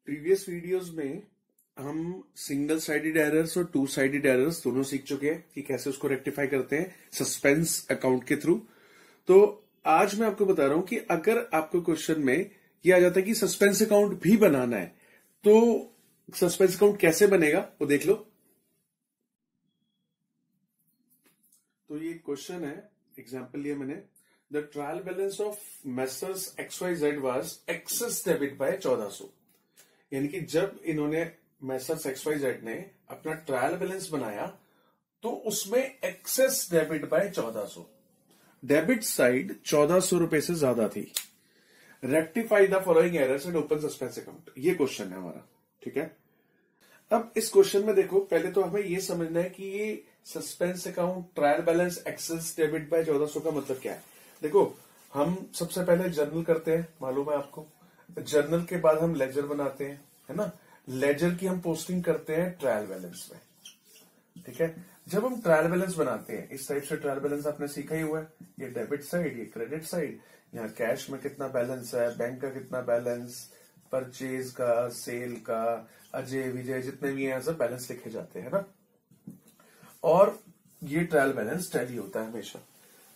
Previous videos में हम single sided errors और टू साइडेड एरर्स दोनों सीख चुके हैं कि कैसे उसको रेक्टिफाई करते हैं सस्पेंस अकाउंट के थ्रू। तो आज मैं आपको बता रहा हूं कि अगर आपको क्वेश्चन में ये आ जाता है कि सस्पेंस अकाउंट भी बनाना है तो सस्पेंस अकाउंट कैसे बनेगा वो देख लो। तो ये क्वेश्चन है, एग्जाम्पल लिया मैंने, the trial balance of messrs XYZ was excess debit by 1400। यानी कि जब इन्होंने मेसर्स XYZ ने अपना ट्रायल बैलेंस बनाया तो उसमें excess debit by 1400, debit side 1400 रुपए से ज्यादा थी। Rectify the following errors and open suspense account, ये क्वेश्चन है हमारा। ठीक है, अब इस क्वेश्चन में देखो, पहले तो हमें ये समझना है कि ये suspense account trial balance excess debit by 1400 का मतलब क्या है। देखो, हम सबसे पहले जर्नल करते हैं, मालूम है आपको। जर्नल के बाद हम लेजर बनाते हैं, है ना। लेजर की हम पोस्टिंग करते हैं ट्रायल बैलेंस में। ठीक है, जब हम ट्रायल बैलेंस बनाते हैं, इस टाइप से ट्रायल बैलेंस आपने सीखा ही हुआ है। ये डेबिट साइड, ये क्रेडिट साइड, यहाँ कैश में कितना बैलेंस है, बैंक का कितना बैलेंस, परचेज का, सेल का, अजय विजय जितने भी हैं सब बैलेंस लिखे जाते हैं ना। और ये ट्रायल बैलेंस टैली होता है हमेशा।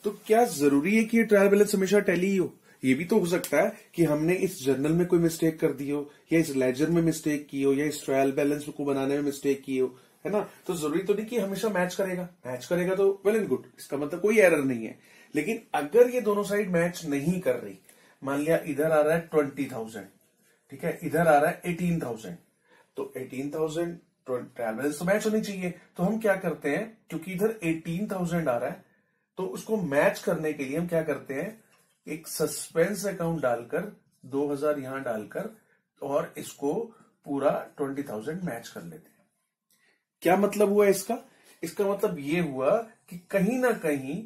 तो क्या जरूरी है कि ये ट्रायल बैलेंस हमेशा टैली ही हो? ये भी तो हो सकता है कि हमने इस जर्नल में कोई मिस्टेक कर दी हो, या इस लेजर में मिस्टेक की हो, या इस ट्रायल बैलेंस को बनाने में मिस्टेक की हो, है ना। तो जरूरी तो नहीं कि हमेशा मैच करेगा। मैच करेगा तो वेल एंड गुड, इसका मतलब कोई एरर नहीं है। लेकिन अगर ये दोनों साइड मैच नहीं कर रही, मान लिया इधर आ रहा है 20,000, ठीक है, इधर आ रहा है 18,000, तो 18,000 ट्रायल बैलेंस तो मैच होनी चाहिए। तो हम क्या करते हैं, क्योंकि इधर 18,000 आ रहा है तो उसको मैच करने के लिए हम क्या करते हैं, एक सस्पेंस अकाउंट डालकर 2,000 यहां डालकर और इसको पूरा 20,000 मैच कर लेते हैं। क्या मतलब हुआ इसका? इसका मतलब ये हुआ कि कहीं ना कहीं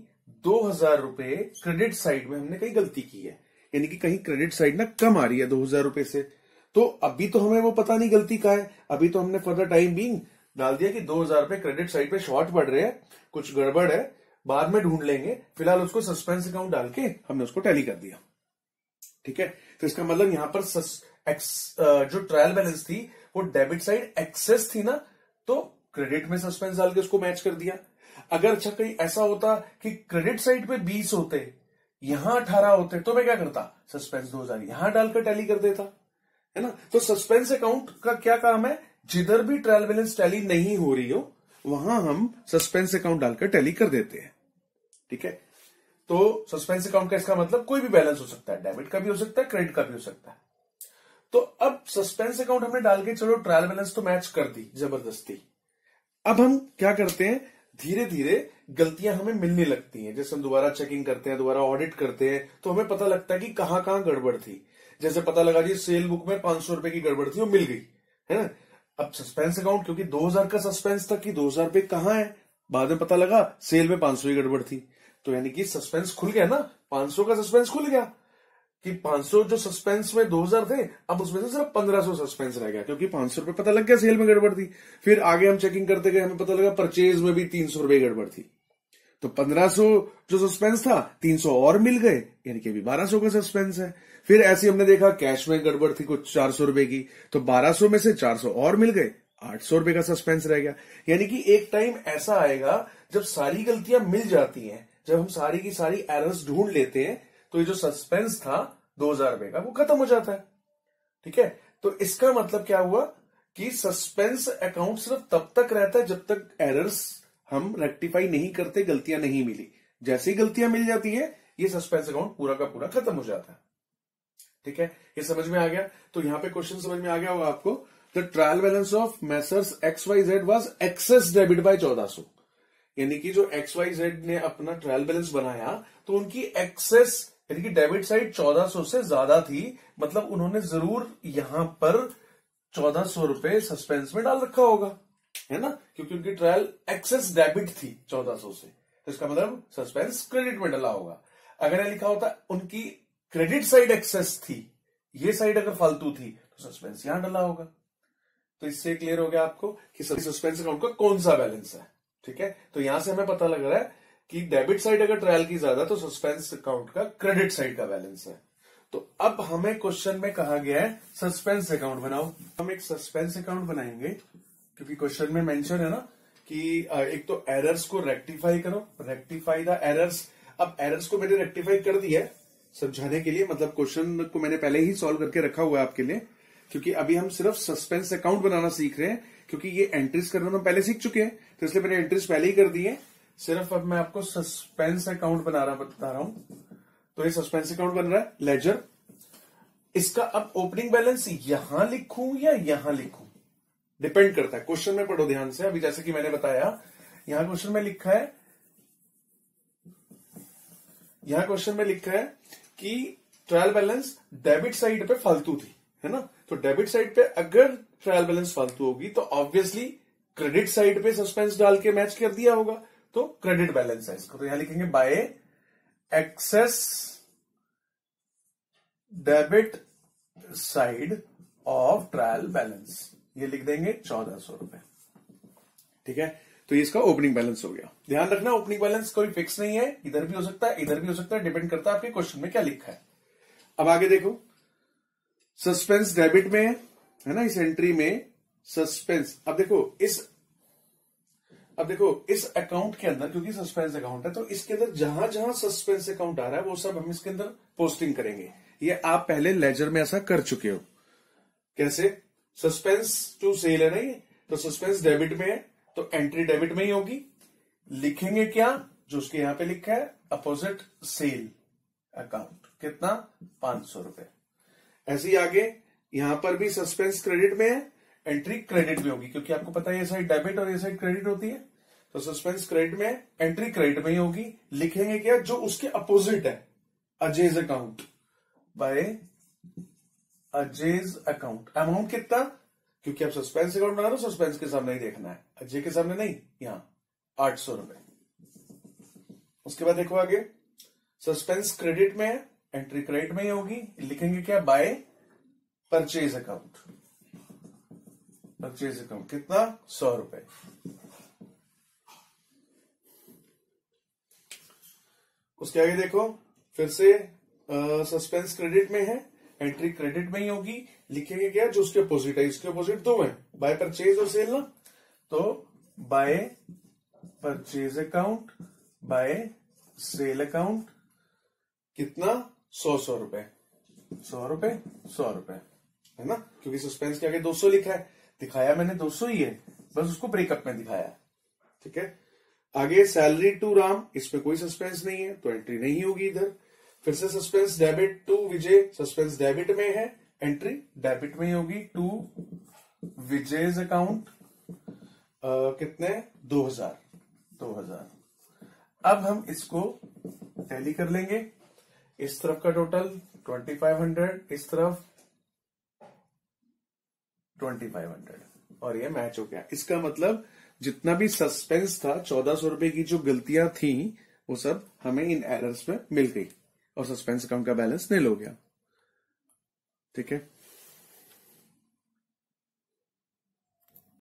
2,000 रुपए क्रेडिट साइड में हमने कहीं गलती की है, यानी कि कहीं क्रेडिट साइड ना कम आ रही है 2,000 रुपए से। तो अभी तो हमें वो पता नहीं गलती का है, अभी तो हमने फॉर द टाइम बीइंग डाल दिया कि 2,000 रुपए क्रेडिट साइड पे शॉर्ट पड़ रहे हैं, कुछ गड़बड़ है, बाद में ढूंढ लेंगे। फिलहाल उसको सस्पेंस अकाउंट डाल के हमने उसको टैली कर दिया। ठीक है, तो इसका मतलब यहां पर जो ट्रायल बैलेंस थी वो डेबिट साइड एक्सेस थी ना, तो क्रेडिट में सस्पेंस डाल के उसको मैच कर दिया। अगर अच्छा कहीं ऐसा होता कि क्रेडिट साइड पे 20 होते, यहां 18 होते, तो मैं क्या करता, सस्पेंस 2,000 यहां डालकर टैली कर देता, है ना। तो सस्पेंस अकाउंट का क्या काम है, जिधर भी ट्रायल बैलेंस टैली नहीं हो रही हो वहां हम सस्पेंस अकाउंट डालकर टैली कर देते हैं। ठीक है, तो सस्पेंस अकाउंट का इसका मतलब कोई भी बैलेंस हो सकता है, डेबिट का भी हो सकता है, क्रेडिट का भी हो सकता है। तो अब सस्पेंस अकाउंट हमने डाल के चलो ट्रायल बैलेंस तो मैच कर दी जबरदस्ती। अब हम क्या करते हैं, धीरे धीरे गलतियां हमें मिलने लगती हैं। जैसे हम दोबारा चेकिंग करते हैं, दोबारा ऑडिट करते हैं, तो हमें पता लगता है कि कहां कहां गड़बड़ थी। जैसे पता लगा जी सेल बुक में 500 रुपए की गड़बड़ थी, वो मिल गई, है ना। अब सस्पेंस अकाउंट, क्योंकि 2,000 का सस्पेंस था कि 2,000 रुपए कहां है, बाद में पता लगा सेल में 500 की गड़बड़ थी, तो यानी कि सस्पेंस खुल गया ना, 500 का सस्पेंस खुल गया कि 500 जो सस्पेंस में 2,000 थे, अब उसमें से सिर्फ 1,500 सस्पेंस रह गया, क्योंकि 500 रुपए पता लग गया सेल में गड़बड़ थी। फिर आगे हम चेकिंग करते गए, हमें पता लगा परचेज में भी 300 रुपए गड़बड़ थी, तो 1,500 जो सस्पेंस था 300 और मिल गए, यानी कि अभी 1,200 का सस्पेंस है। फिर ऐसे हमने देखा कैश में गड़बड़ थी कुछ 400 रुपए की, तो 1,200 में से 400 और मिल गए, 800 रुपए का सस्पेंस रह गया। यानी कि एक टाइम ऐसा आएगा जब सारी गलतियां मिल जाती हैं, जब हम सारी की सारी एरर्स ढूंढ लेते हैं, तो ये जो सस्पेंस था 2,000 रुपए का वो खत्म हो जाता है। ठीक है, तो इसका मतलब क्या हुआ कि सस्पेंस अकाउंट सिर्फ तब तक रहता है जब तक एरर्स हम रेक्टिफाई नहीं करते, गलतियां नहीं मिली। जैसे ही गलतियां मिल जाती है ये सस्पेंस अकाउंट पूरा का पूरा खत्म हो जाता है। ठीक है, ये समझ में आ गया। तो यहां पे क्वेश्चन समझ में आ गया होगा आपको, the trial balance of messrs XYZ was excess debit by 1,400। यानी कि जो XYZ ने अपना ट्रायल बैलेंस बनाया तो उनकी एक्सेस यानी कि डेबिट साइड 1,400 से ज्यादा थी। मतलब उन्होंने जरूर यहां पर 1,400 रुपए सस्पेंस में डाल रखा होगा, है ना, क्योंकि उनकी ट्रायल एक्सेस डेबिट थी 1,400 से, तो इसका मतलब सस्पेंस क्रेडिट में डला होगा। अगर यह लिखा होता उनकी क्रेडिट साइड एक्सेस थी, ये साइड अगर फालतू थी, तो सस्पेंस यहां डला होगा। तो इससे क्लियर हो गया आपको कि सस्पेंस अकाउंट का कौन सा बैलेंस है। ठीक है, तो यहां से हमें पता लग रहा है कि डेबिट साइड अगर ट्रायल की ज्यादा तो सस्पेंस अकाउंट का क्रेडिट साइड का बैलेंस है। तो अब हमें क्वेश्चन में कहा गया है सस्पेंस अकाउंट बनाओ। हम एक सस्पेंस अकाउंट बनाएंगे क्योंकि क्वेश्चन में मेंशन है ना कि एक तो एरर्स को रेक्टिफाई करो, रेक्टिफाई द एरर्स। अब एरर्स को मैंने रेक्टिफाई कर दिया है समझाने के लिए, मतलब क्वेश्चन को मैंने पहले ही सॉल्व करके रखा हुआ है आपके लिए, क्योंकि अभी हम सिर्फ सस्पेंस अकाउंट बनाना सीख रहे हैं, क्योंकि ये एंट्रीज करना हम पहले सीख चुके हैं, तो इसलिए मैंने एंट्रीज पहले ही कर दी है। सिर्फ अब मैं आपको सस्पेंस अकाउंट बता रहा हूं। तो ये सस्पेंस अकाउंट बन रहा है लेजर। इसका अब ओपनिंग बैलेंस यहां लिखूं या यहां लिखूं, डिपेंड करता है। क्वेश्चन में पढ़ो ध्यान से। अभी जैसे कि मैंने बताया, यहां क्वेश्चन में लिखा है कि ट्रायल बैलेंस डेबिट साइड पे फालतू थी, है ना। तो डेबिट साइड पे अगर ट्रायल बैलेंस फालतू होगी तो ऑब्वियसली क्रेडिट साइड पे सस्पेंस डाल के मैच कर दिया होगा, तो क्रेडिट बैलेंस है इसको। तो यहां लिखेंगे bye access debit side of trial balance, ये लिख देंगे 1400 रुपए। ठीक है, तो ये इसका ओपनिंग बैलेंस हो गया। ध्यान रखना ओपनिंग बैलेंस कोई फिक्स नहीं है, इधर भी हो सकता है इधर भी हो सकता है, डिपेंड करता है आपके क्वेश्चन में क्या लिखा है। अब आगे देखो, सस्पेंस डेबिट में है ना, इस एंट्री में सस्पेंस। अब देखो इस अकाउंट के अंदर, क्योंकि सस्पेंस अकाउंट है तो इसके अंदर जहां जहां सस्पेंस अकाउंट आ रहा है वो सब हम इसके अंदर पोस्टिंग करेंगे। ये आप पहले लेजर में ऐसा कर चुके हो। कैसे? सस्पेंस टू सेल है ना ये, तो सस्पेंस डेबिट में है तो एंट्री डेबिट में ही होगी। लिखेंगे क्या? जो उसके यहां पे लिखा है अपोजिट सेल अकाउंट, कितना? 500 रुपए। ऐसे ही आगे यहां पर भी सस्पेंस क्रेडिट में है, एंट्री क्रेडिट में होगी, क्योंकि आपको पता है ये साइड डेबिट और ये साइड क्रेडिट होती है। तो सस्पेंस क्रेडिट में, एंट्री क्रेडिट में ही होगी। लिखेंगे क्या? जो उसके अपोजिट है, अजेज अकाउंट, बाय अजेज अकाउंट। अमाउंट कितना? क्योंकि आप सस्पेंस अकाउंट बना रहे हो, सस्पेंस के सामने ही देखना है, अजय के सामने नहीं, यहां 800 रुपए। उसके बाद देखो आगे, सस्पेंस क्रेडिट में है, एंट्री क्रेडिट में ही होगी। लिखेंगे क्या? Bye purchase account, purchase account कितना? 100 रुपए। उसके आगे देखो, फिर से सस्पेंस क्रेडिट में है, एंट्री क्रेडिट में ही होगी। लिखेंगे क्या? जो उसके अपोजिट है, इसके अपोजिट दो है, बाय परचेज और सेल ना, तो by purchase account, by sale account, कितना? 100 रुपए, 100 रुपए, 100 रुपए, है ना। क्योंकि सस्पेंस के आगे 200 लिखा है, दिखाया मैंने 200 ही है, बस उसको ब्रेकअप में दिखाया। ठीक है, आगे सैलरी टू राम, इसमें कोई सस्पेंस नहीं है तो एंट्री नहीं होगी इधर। फिर से suspense debit to Vijay, suspense debit में है, एंट्री डेबिट में ही होगी, टू विजय's अकाउंट, कितने? 2000। अब हम इसको टैली कर लेंगे। इस तरफ का टोटल 2500, इस तरफ 2500, और ये मैच हो गया। इसका मतलब जितना भी सस्पेंस था, 1400 रुपए की जो गलतियां थी, वो सब हमें इन एरर्स में मिल गई और सस्पेंस अकाउंट का बैलेंस निल हो गया। ठीक है।